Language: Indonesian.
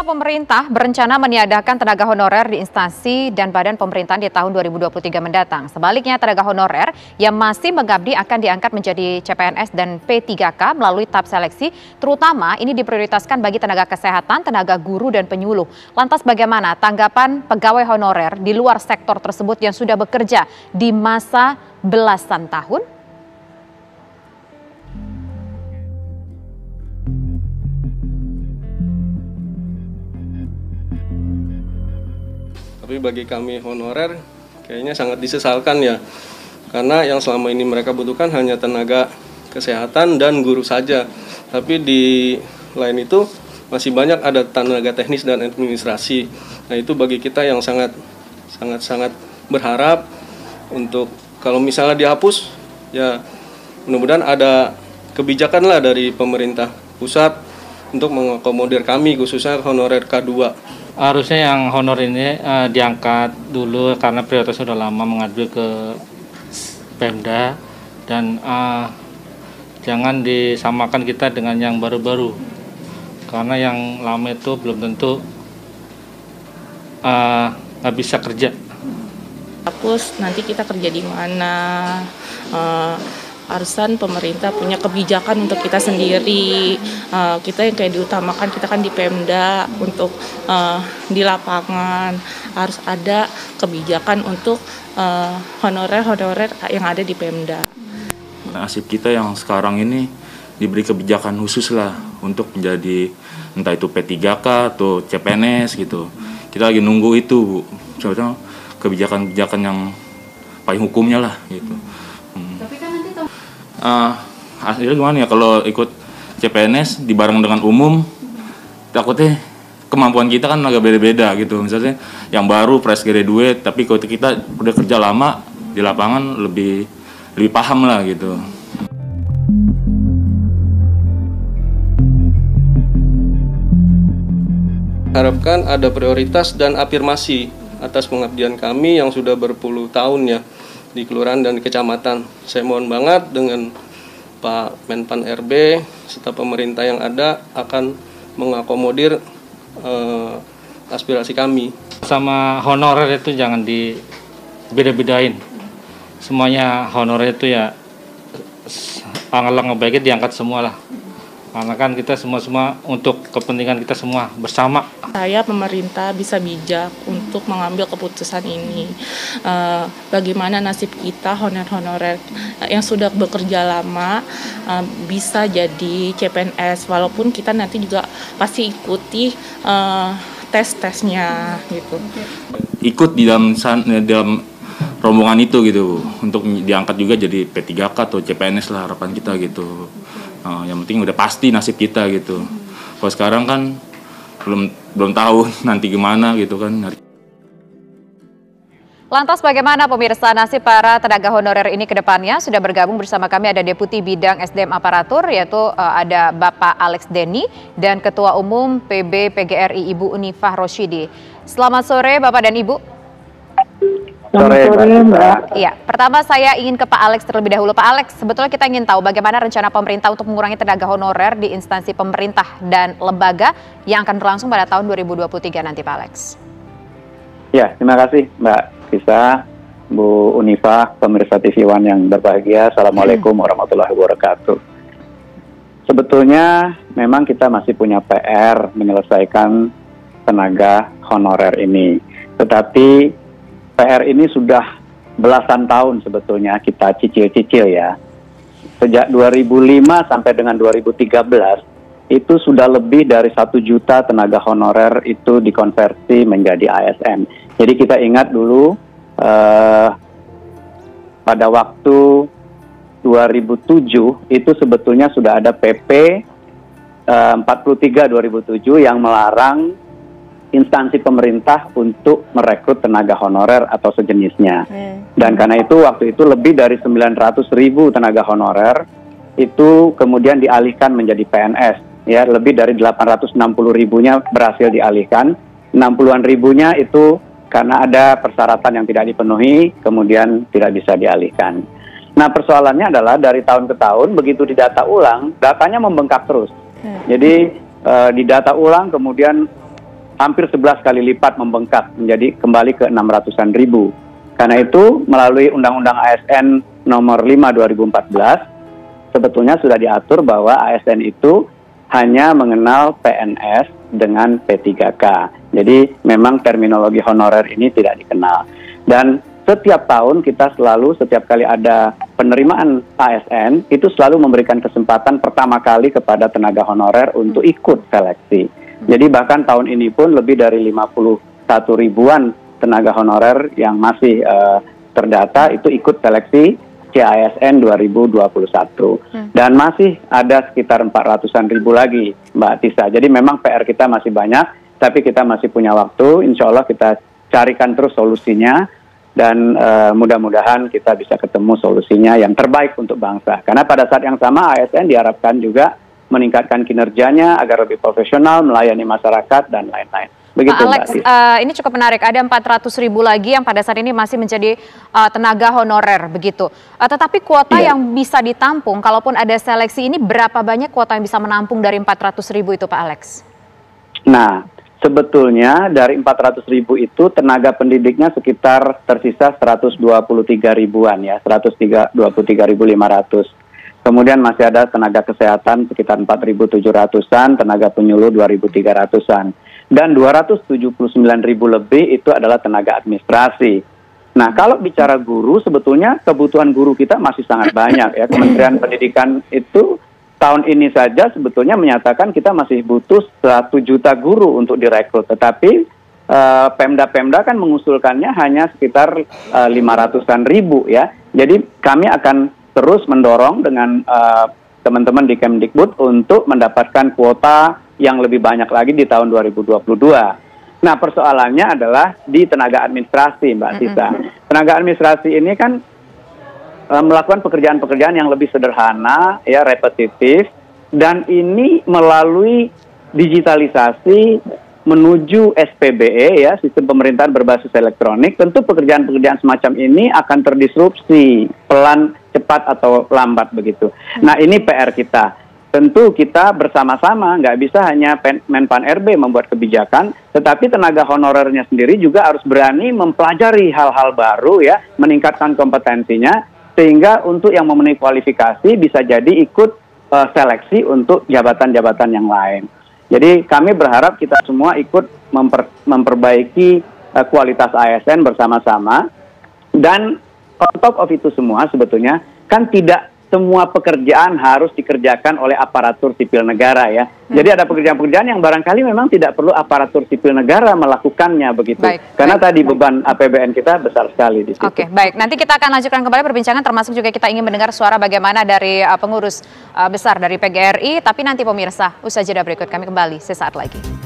Pertama, pemerintah berencana meniadakan tenaga honorer di instansi dan badan pemerintahan di tahun 2023 mendatang. Sebaliknya, tenaga honorer yang masih mengabdi akan diangkat menjadi CPNS dan P3K melalui tahap seleksi, terutama ini diprioritaskan bagi tenaga kesehatan, tenaga guru, dan penyuluh. Lantas bagaimana tanggapan pegawai honorer di luar sektor tersebut yang sudah bekerja di masa belasan tahun? Tapi bagi kami honorer kayaknya sangat disesalkan ya, karena yang selama ini mereka butuhkan hanya tenaga kesehatan dan guru saja. Tapi di lain itu masih banyak ada tenaga teknis dan administrasi. Nah, itu bagi kita yang sangat berharap untuk kalau misalnya dihapus, ya mudah-mudahan ada kebijakan lah dari pemerintah pusat untuk mengakomodir kami khususnya honorer K2. Harusnya yang honor ini diangkat dulu karena prioritas sudah lama mengadu ke Pemda dan jangan disamakan kita dengan yang baru-baru karena yang lama itu belum tentu nggak bisa kerja. Hapus nanti kita kerja di mana? Harusan pemerintah punya kebijakan untuk kita sendiri. Kita yang kayak diutamakan kita kan di Pemda untuk di lapangan harus ada kebijakan untuk honorer yang ada di Pemda. Nasib kita yang sekarang ini diberi kebijakan khusus lah untuk menjadi entah itu P3K atau CPNS gitu. Kita lagi nunggu itu, Bu. Contohnya kebijakan-kebijakan yang paling hukumnya lah gitu. Hasilnya gimana ya kalau ikut CPNS dibareng dengan umum, takutnya kemampuan kita kan agak beda-beda gitu. Misalnya yang baru fresh graduate, tapi kalau kita udah kerja lama di lapangan lebih paham lah gitu. Harapkan ada prioritas dan afirmasi atas pengabdian kami yang sudah berpuluh tahun ya di kelurahan dan di kecamatan. Saya mohon banget dengan Pak Menpan RB serta pemerintah yang ada akan mengakomodir aspirasi kami. Sama honorer itu jangan dibeda-bedain. Semuanya honorer itu ya alangkah baiknya diangkat semua lah. Karena kan kita semua untuk kepentingan kita semua bersama. Saya pemerintah bisa bijak untuk mengambil keputusan ini. Bagaimana nasib kita honorer yang sudah bekerja lama bisa jadi CPNS, walaupun kita nanti juga pasti ikuti tes-tesnya gitu. Ikut di dalam rombongan itu gitu, untuk diangkat juga jadi P3K atau CPNS lah harapan kita gitu. Yang penting udah pasti nasib kita gitu. Kalau sekarang kan belum tahu nanti gimana gitu kan. Lantas bagaimana pemirsa nasib para tenaga honorer ini ke depannya? Sudah bergabung bersama kami ada Deputi Bidang SDM Aparatur, yaitu ada Bapak Alex Denny dan Ketua Umum PB PGRI Ibu Unifah Rosyidi. Selamat sore Bapak dan Ibu. Sore, Mbak. Iya, pertama saya ingin ke Pak Alex terlebih dahulu. Pak Alex, sebetulnya kita ingin tahu bagaimana rencana pemerintah untuk mengurangi tenaga honorer di instansi pemerintah dan lembaga yang akan berlangsung pada tahun 2023 nanti, Pak Alex. Ya, terima kasih Mbak Fisa, Bu Unifah, pemirsa TV One yang berbahagia. Assalamualaikum warahmatullahi wabarakatuh. Sebetulnya memang kita masih punya PR menyelesaikan tenaga honorer ini. Tetapi PR ini sudah belasan tahun sebetulnya kita cicil-cicil ya. Sejak 2005 sampai dengan 2013 itu sudah lebih dari 1 juta tenaga honorer itu dikonversi menjadi ASN. Jadi kita ingat dulu pada waktu 2007 itu sebetulnya sudah ada PP 43 2007 yang melarang instansi pemerintah untuk merekrut tenaga honorer atau sejenisnya. Dan karena itu waktu itu lebih dari 900.000 tenaga honorer itu kemudian dialihkan menjadi PNS. Ya, lebih dari 860.000-nya berhasil dialihkan. 60-an ribunya itu karena ada persyaratan yang tidak dipenuhi, kemudian tidak bisa dialihkan. Nah, persoalannya adalah dari tahun ke tahun begitu didata ulang, datanya membengkak terus. Jadi didata ulang kemudian hampir 11 kali lipat membengkak menjadi kembali ke 600-an ribu. Karena itu melalui Undang-Undang ASN nomor 5 2014 sebetulnya sudah diatur bahwa ASN itu hanya mengenal PNS dengan P3K. Jadi memang terminologi honorer ini tidak dikenal. Dan setiap tahun kita selalu, setiap kali ada penerimaan ASN, itu selalu memberikan kesempatan pertama kali kepada tenaga honorer untuk ikut seleksi. Jadi bahkan tahun ini pun lebih dari 51 ribuan tenaga honorer yang masih terdata itu ikut seleksi CASN 2021. Dan masih ada sekitar 400-an ribu lagi, Mbak Tisa. Jadi memang PR kita masih banyak, tapi kita masih punya waktu. Insya Allah kita carikan terus solusinya. Dan mudah-mudahan kita bisa ketemu solusinya yang terbaik untuk bangsa. Karena pada saat yang sama ASN diharapkan juga meningkatkan kinerjanya agar lebih profesional, melayani masyarakat, dan lain-lain. Begitu, Pak Alex, ini cukup menarik. Ada 400 ribu lagi yang pada saat ini masih menjadi tenaga honorer, begitu. Tetapi kuota yang bisa ditampung, kalaupun ada seleksi ini, berapa banyak kuota yang bisa menampung dari 400 ribu itu, Pak Alex? Nah, sebetulnya dari 400 ribu itu tenaga pendidiknya sekitar tersisa 123 ribuan ya, 123.500. Kemudian masih ada tenaga kesehatan sekitar 4.700-an, tenaga penyuluh 2.300-an. Dan 279 ribu lebih itu adalah tenaga administrasi. Nah, kalau bicara guru, sebetulnya kebutuhan guru kita masih sangat banyak ya. Kementerian Pendidikan itu tahun ini saja sebetulnya menyatakan kita masih butuh 1 juta guru untuk direkrut. Tetapi Pemda-Pemda kan mengusulkannya hanya sekitar 500-an ribu ya. Jadi kami akan terus mendorong dengan teman-teman di Kemdikbud untuk mendapatkan kuota yang lebih banyak lagi di tahun 2022. Nah, persoalannya adalah di tenaga administrasi, Mbak Tisa. Tenaga administrasi ini kan melakukan pekerjaan-pekerjaan yang lebih sederhana, ya, repetitif, dan ini melalui digitalisasi menuju SPBE, ya, sistem pemerintahan berbasis elektronik. Tentu pekerjaan-pekerjaan semacam ini akan terdisrupsi, pelan, cepat atau lambat begitu. Nah, ini PR kita. Tentu kita bersama-sama, nggak bisa hanya Menpan RB membuat kebijakan, tetapi tenaga honorernya sendiri juga harus berani mempelajari hal-hal baru, ya, meningkatkan kompetensinya, sehingga untuk yang memenuhi kualifikasi bisa jadi ikut seleksi untuk jabatan-jabatan yang lain. Jadi kami berharap kita semua ikut memperbaiki kualitas ASN bersama-sama. Dan on top of itu semua sebetulnya kan tidak semua pekerjaan harus dikerjakan oleh aparatur sipil negara ya. Jadi ada pekerjaan-pekerjaan yang barangkali memang tidak perlu aparatur sipil negara melakukannya begitu. Karena tadi beban APBN kita besar sekali di situ. Oke, baik. Nanti kita akan lanjutkan kembali perbincangan, termasuk juga kita ingin mendengar suara bagaimana dari pengurus besar dari PGRI. Tapi nanti pemirsa, usai jeda berikut kami kembali sesaat lagi.